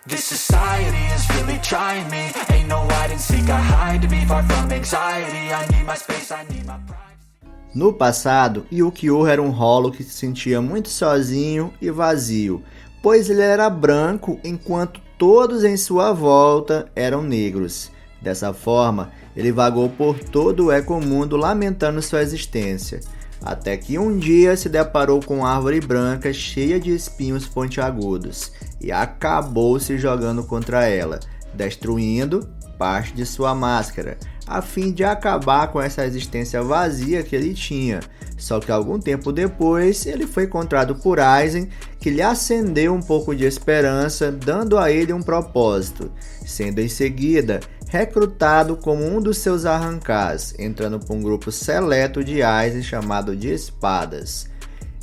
This society is really trying me. Ain't no hide and seek, I hide to be far from anxiety. I need my space, I need my privacy. No passado, Yu-Gi-Oh! Era um Hollow que se sentia muito sozinho e vazio, pois ele era branco enquanto todos em sua volta eram negros. Dessa forma, ele vagou por todo o Ecomundo lamentando sua existência, até que um dia se deparou com uma árvore branca cheia de espinhos pontiagudos e acabou se jogando contra ela, destruindo parte de sua máscara, a fim de acabar com essa existência vazia que ele tinha. Só que algum tempo depois, ele foi encontrado por Aizen, que lhe acendeu um pouco de esperança, dando a ele um propósito, sendo em seguida recrutado como um dos seus arrancás, entrando para um grupo seleto de Aizen chamado de Espadas.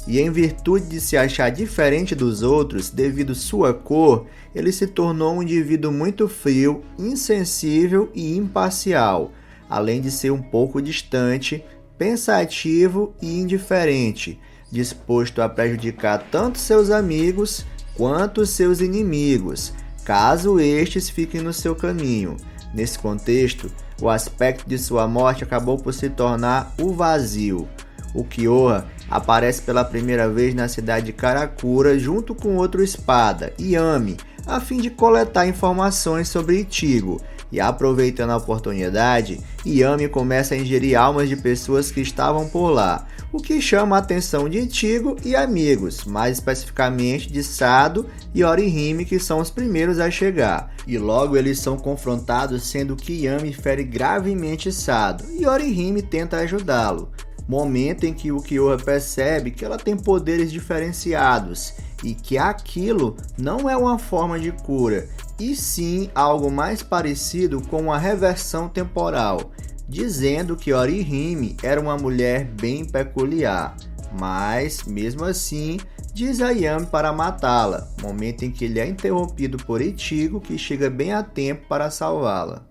E em virtude de se achar diferente dos outros devido sua cor, ele se tornou um indivíduo muito frio, insensível e imparcial, além de ser um pouco distante, pensativo e indiferente, disposto a prejudicar tanto seus amigos quanto seus inimigos, caso estes fiquem no seu caminho. Nesse contexto, o aspecto de sua morte acabou por se tornar o vazio. Ulquiorra aparece pela primeira vez na cidade de Karakura junto com outro espada, Yami, a fim de coletar informações sobre Ichigo. E aproveitando a oportunidade, Yami começa a ingerir almas de pessoas que estavam por lá, o que chama a atenção de Ichigo e amigos, mais especificamente de Sado e Orihime, que são os primeiros a chegar. E logo eles são confrontados, sendo que Yami fere gravemente Sado e Orihime tenta ajudá-lo. Momento em que Ulquiorra percebe que ela tem poderes diferenciados e que aquilo não é uma forma de cura, e sim algo mais parecido com uma reversão temporal, dizendo que Orihime era uma mulher bem peculiar, mas mesmo assim diz a Yami para matá-la, momento em que ele é interrompido por Ichigo, que chega bem a tempo para salvá-la.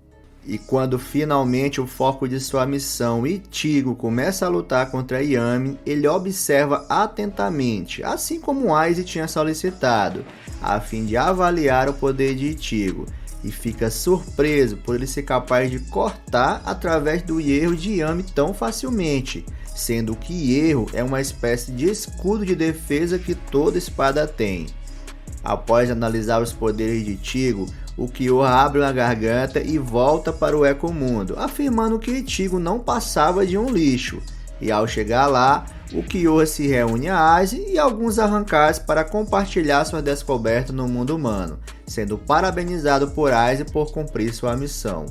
E quando finalmente o foco de sua missão, Ichigo, começa a lutar contra Yami, ele observa atentamente, assim como Aizen tinha solicitado, a fim de avaliar o poder de Ichigo, e fica surpreso por ele ser capaz de cortar através do hierro de Yami tão facilmente, sendo que hierro é uma espécie de escudo de defesa que toda espada tem. Após analisar os poderes de Ichigo, Ulquiorra abre uma garganta e volta para o Ecomundo, afirmando que Ichigo não passava de um lixo. E ao chegar lá, Ulquiorra se reúne a Aizen e alguns arrancás para compartilhar suas descobertas no mundo humano, sendo parabenizado por Aizen por cumprir sua missão.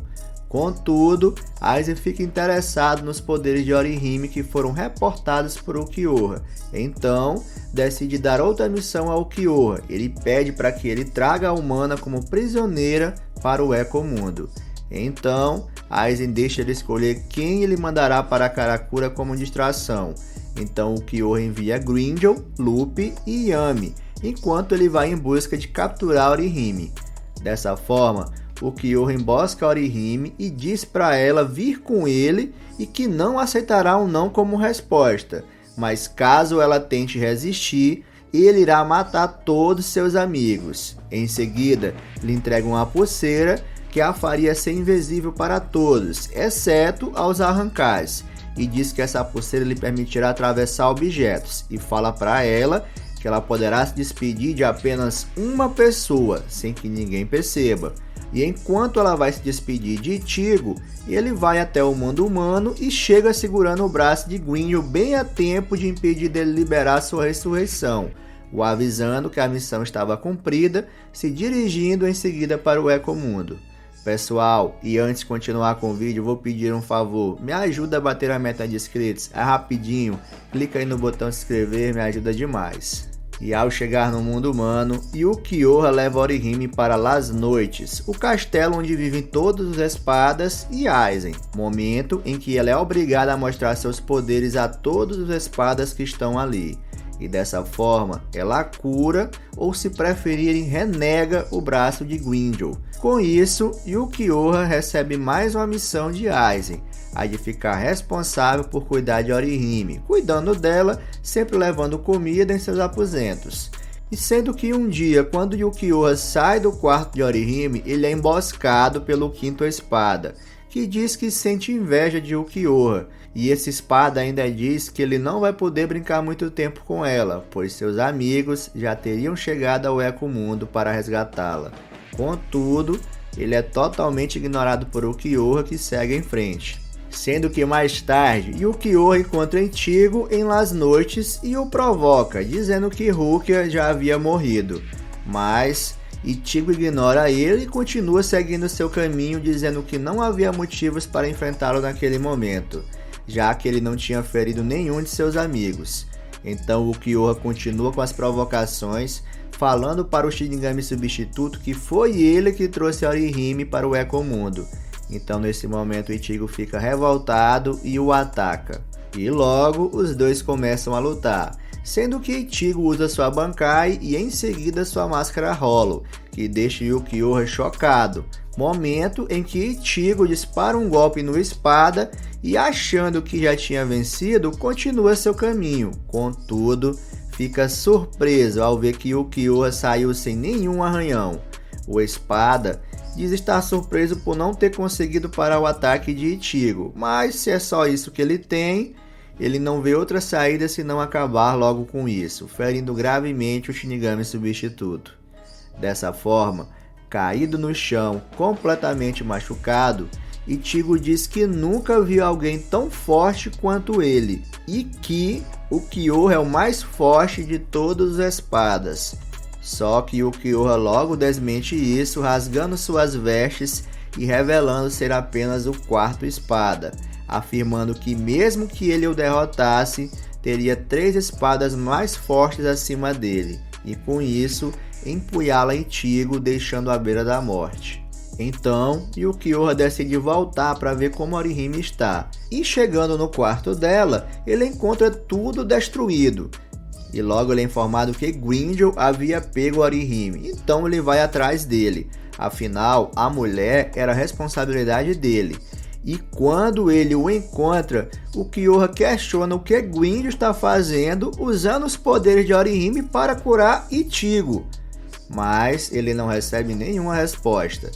Contudo, Aizen fica interessado nos poderes de Orihime que foram reportados por Ulquiorra. Então, decide dar outra missão a Ulquiorra. Ele pede para que ele traga a humana como prisioneira para o Ecomundo. Então, Aizen deixa ele escolher quem ele mandará para Karakura como distração. Então, Ulquiorra envia Grindel, Luffy e Yami, enquanto ele vai em busca de capturar Orihime. Dessa forma, Ulquiorra embosca Orihime e diz para ela vir com ele e que não aceitará um não como resposta, mas caso ela tente resistir, ele irá matar todos seus amigos. Em seguida, lhe entrega uma pulseira que a faria ser invisível para todos, exceto aos arrancás, e diz que essa pulseira lhe permitirá atravessar objetos, e fala para ela que ela poderá se despedir de apenas uma pessoa, sem que ninguém perceba. E enquanto ela vai se despedir de Ichigo, ele vai até o mundo humano e chega segurando o braço de Grindel bem a tempo de impedir dele liberar sua ressurreição, o avisando que a missão estava cumprida, se dirigindo em seguida para o Ecomundo. Pessoal, e antes de continuar com o vídeo, vou pedir um favor, me ajuda a bater a meta de inscritos, é rapidinho, clica aí no botão se inscrever, me ajuda demais. E ao chegar no mundo humano, Ulquiorra leva Orihime para Las Noites, o castelo onde vivem todos os espadas e Aizen, momento em que ela é obrigada a mostrar seus poderes a todos os espadas que estão ali. E dessa forma, ela cura ou, se preferirem, renega o braço de Grindel. Com isso, Ulquiorra recebe mais uma missão de Aizen, a de ficar responsável por cuidar de Orihime, cuidando dela, sempre levando comida em seus aposentos. E sendo que um dia, quando Yukioha sai do quarto de Orihime, ele é emboscado pelo quinto espada, que diz que sente inveja de Yukioha. E esse espada ainda diz que ele não vai poder brincar muito tempo com ela, pois seus amigos já teriam chegado ao Eco Mundo para resgatá-la. Contudo, ele é totalmente ignorado por Yukioha, que segue em frente. Sendo que mais tarde, Yukioha encontra Ichigo em Las Noites e o provoca, dizendo que Rukia já havia morrido. Mas Ichigo ignora ele e continua seguindo seu caminho, dizendo que não havia motivos para enfrentá-lo naquele momento, já que ele não tinha ferido nenhum de seus amigos. Então Yukioha continua com as provocações, falando para o Shinigami substituto que foi ele que trouxe Orihime para o Eco Mundo. Então nesse momento Ichigo fica revoltado e o ataca. E logo os dois começam a lutar, sendo que Ichigo usa sua Bankai e em seguida sua máscara Hollow, que deixa Yukioha chocado. Momento em que Ichigo dispara um golpe no espada e, achando que já tinha vencido, continua seu caminho. Contudo, fica surpreso ao ver que Yukioha saiu sem nenhum arranhão. O espada diz estar surpreso por não ter conseguido parar o ataque de Ichigo, mas se é só isso que ele tem, ele não vê outra saída senão acabar logo com isso, ferindo gravemente o Shinigami substituto. Dessa forma, caído no chão, completamente machucado, Ichigo diz que nunca viu alguém tão forte quanto ele, e que Yukioha é o mais forte de todas as espadas. Só que Yukioha logo desmente isso, rasgando suas vestes e revelando ser apenas o quarto espada, afirmando que mesmo que ele o derrotasse, teria 3 espadas mais fortes acima dele, e com isso empunhala Ichigo, deixando à beira da morte. Então Yukioha decide voltar para ver como Orihime está, e chegando no quarto dela, ele encontra tudo destruído. E logo ele é informado que Grimmjow havia pego Orihime, então ele vai atrás dele. Afinal, a mulher era responsabilidade dele. E quando ele o encontra, Yukioha questiona o que Grimmjow está fazendo usando os poderes de Orihime para curar Ichigo. Mas ele não recebe nenhuma resposta.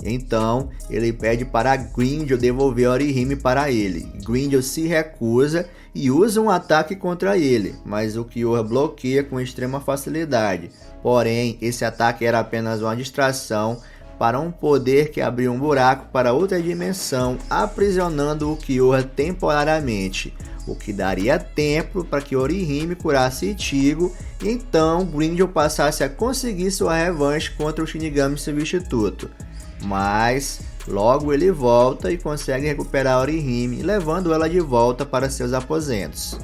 Então ele pede para Grimmjow devolver Orihime para ele. Grimmjow se recusa e usa um ataque contra ele, mas Yukioha bloqueia com extrema facilidade. Porém, esse ataque era apenas uma distração para um poder que abriu um buraco para outra dimensão, aprisionando Yukioha temporariamente, o que daria tempo para que Orihime curasse Ichigo e então Grimmjow passasse a conseguir sua revanche contra o Shinigami substituto. Mas logo ele volta e consegue recuperar Orihime, levando ela de volta para seus aposentos.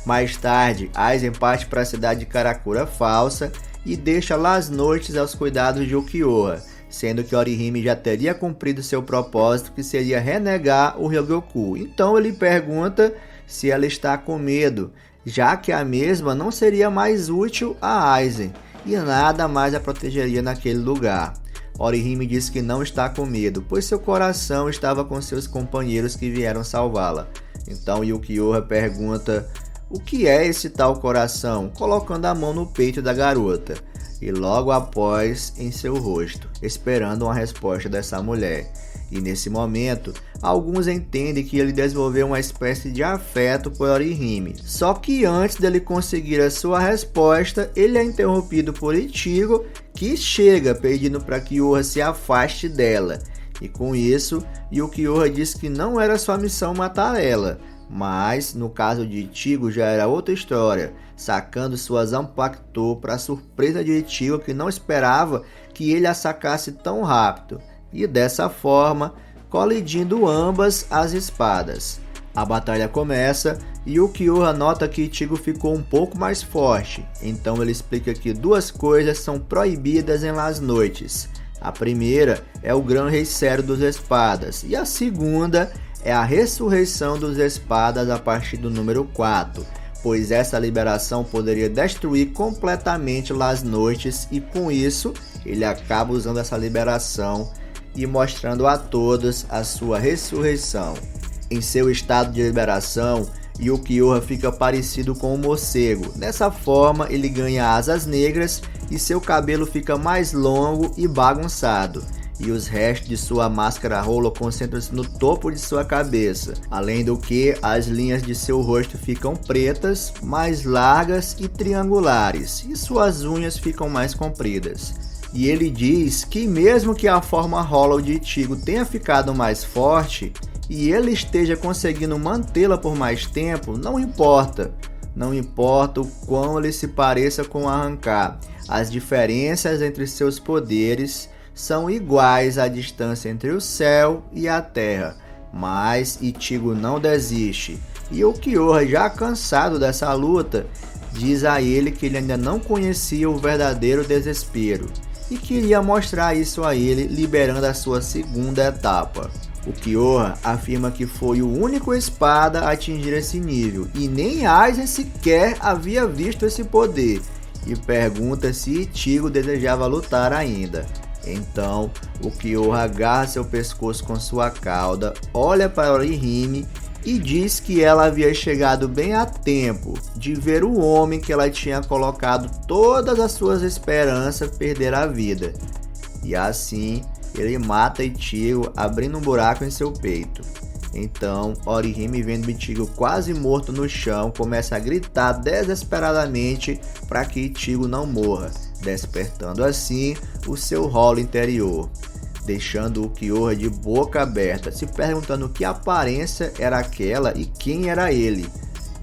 Mais tarde, Aizen parte para a cidade de Karakura Falsa e deixa Las Noites aos cuidados de Yukioha, sendo que Orihime já teria cumprido seu propósito, que seria renegar o Ryogoku. Então ele pergunta se ela está com medo, já que a mesma não seria mais útil a Aizen e nada mais a protegeria naquele lugar. Orihime diz que não está com medo, pois seu coração estava com seus companheiros que vieram salvá-la. Então Yukioha pergunta o que é esse tal coração, colocando a mão no peito da garota, e logo após em seu rosto, esperando uma resposta dessa mulher. E nesse momento, alguns entendem que ele desenvolveu uma espécie de afeto por Orihime. Só que antes dele conseguir a sua resposta, ele é interrompido por Ichigo, que chega pedindo para que Yukioha se afaste dela. E com isso, Yukioha diz que não era sua missão matar ela, mas no caso de Ichigo já era outra história, sacando sua Zanpakuto para surpresa de Ichigo, que não esperava que ele a sacasse tão rápido. E dessa forma, colidindo ambas as espadas. A batalha começa e Yukioha nota que Ichigo ficou um pouco mais forte, então ele explica que 2 coisas são proibidas em Las Noites. A primeira é o Gran Rei Zero dos Espadas, e a segunda é a ressurreição dos espadas a partir do número 4, pois essa liberação poderia destruir completamente Las Noites, e com isso ele acaba usando essa liberação e mostrando a todos a sua ressurreição. Em seu estado de liberação, e o Kyoha fica parecido com um morcego. Dessa forma, ele ganha asas negras e seu cabelo fica mais longo e bagunçado. E os restos de sua máscara Hollow concentram-se no topo de sua cabeça. Além do que, as linhas de seu rosto ficam pretas, mais largas e triangulares, e suas unhas ficam mais compridas. E ele diz que mesmo que a forma Hollow de Ichigo tenha ficado mais forte, e ele esteja conseguindo mantê-la por mais tempo, não importa. Não importa o quão ele se pareça com Arrancar. As diferenças entre seus poderes são iguais à distância entre o céu e a terra, mas Ichigo não desiste, e o Kyoha, já cansado dessa luta, diz a ele que ele ainda não conhecia o verdadeiro desespero, e queria mostrar isso a ele, liberando a sua segunda etapa. O Kyoha afirma que foi o único espada a atingir esse nível, e nem Aizen sequer havia visto esse poder, e pergunta se Ichigo desejava lutar ainda. Então, o Kyoha agarra seu pescoço com sua cauda, olha para Orihime e diz que ela havia chegado bem a tempo de ver o homem que ela tinha colocado todas as suas esperanças perder a vida. E assim, ele mata Ichigo, abrindo um buraco em seu peito. Então, Orihime, vendo Ichigo quase morto no chão, começa a gritar desesperadamente para que Ichigo não morra, despertando assim o seu Hollow interior, deixando o Kyoha de boca aberta, se perguntando que aparência era aquela e quem era ele.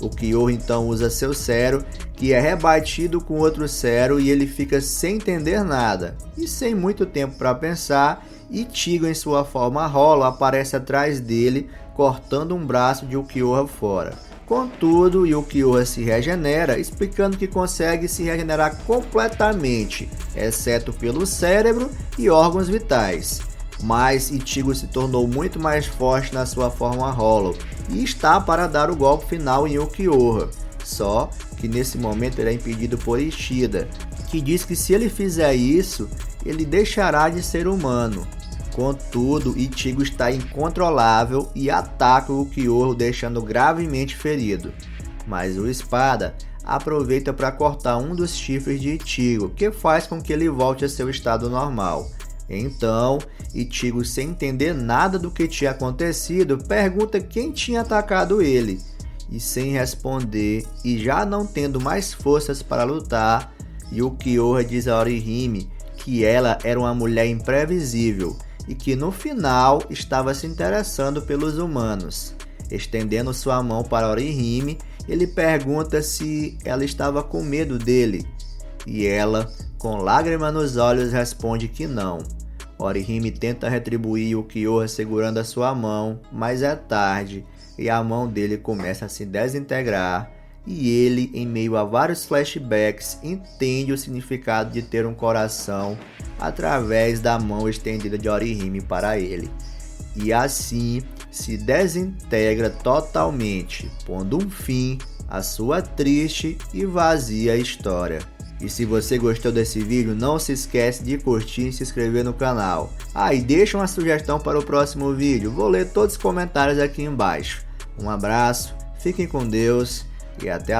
O Kyoha então usa seu Cero, que é rebatido com outro Cero, e ele fica sem entender nada. E sem muito tempo para pensar, Ichigo em sua forma Hollow aparece atrás dele, cortando um braço de Kyoha fora. Contudo, Kyoha se regenera, explicando que consegue se regenerar completamente, exceto pelo cérebro e órgãos vitais. Mas Ichigo se tornou muito mais forte na sua forma Hollow e está para dar o golpe final em Kyoha. Só que nesse momento ele é impedido por Ishida, que diz que se ele fizer isso, ele deixará de ser humano. Contudo, Ichigo está incontrolável e ataca o Kyoha, deixando gravemente ferido. Mas o espada aproveita para cortar um dos chifres de Ichigo, que faz com que ele volte a seu estado normal. Então, Ichigo, sem entender nada do que tinha acontecido, pergunta quem tinha atacado ele. E sem responder, e já não tendo mais forças para lutar, Kyoha diz a Orihime que ela era uma mulher imprevisível e que no final estava se interessando pelos humanos. Estendendo sua mão para Orihime, ele pergunta se ela estava com medo dele, e ela, com lágrimas nos olhos, responde que não. Orihime tenta retribuir o Kyoha segurando a sua mão, mas é tarde e a mão dele começa a se desintegrar, e ele, em meio a vários flashbacks, entende o significado de ter um coração através da mão estendida de Orihime para ele. E assim se desintegra totalmente, pondo um fim à sua triste e vazia história. E se você gostou desse vídeo, não se esquece de curtir e se inscrever no canal. E deixa uma sugestão para o próximo vídeo, vou ler todos os comentários aqui embaixo. Um abraço, fiquem com Deus e até a